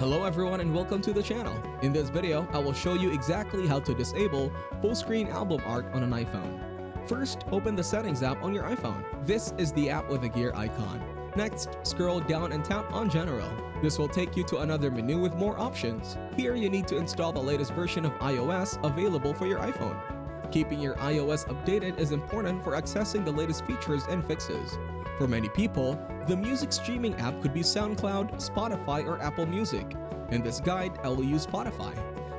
Hello everyone and welcome to the channel. In this video, I will show you exactly how to disable full screen album art on an iPhone. First, open the Settings app on your iPhone. This is the app with the gear icon. Next, scroll down and tap on General. This will take you to another menu with more options. Here, you need to install the latest version of iOS available for your iPhone. Keeping your iOS updated is important for accessing the latest features and fixes. For many people, the music streaming app could be SoundCloud, Spotify, or Apple Music. In this guide, I will use Spotify,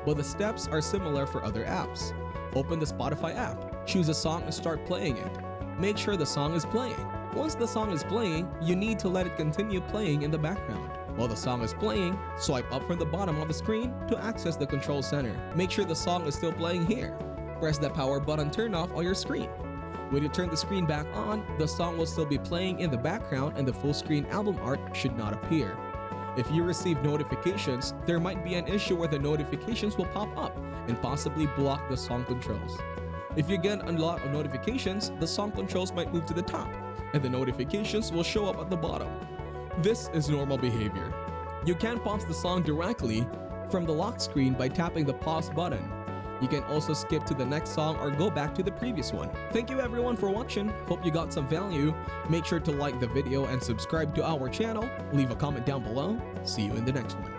but the steps are similar for other apps. Open the Spotify app, choose a song and start playing it. Make sure the song is playing. Once the song is playing, you need to let it continue playing in the background. While the song is playing, swipe up from the bottom of the screen to access the control center. Make sure the song is still playing here. Press the power button turn off on your screen. When you turn the screen back on, the song will still be playing in the background and the full screen album art should not appear. If you receive notifications, there might be an issue where the notifications will pop up and possibly block the song controls. If you get a lot of notifications, the song controls might move to the top and the notifications will show up at the bottom. This is normal behavior. You can pause the song directly from the lock screen by tapping the pause button. You can also skip to the next song or go back to the previous one. Thank you everyone for watching. Hope you got some value. Make sure to like the video and subscribe to our channel. Leave a comment down below. See you in the next one.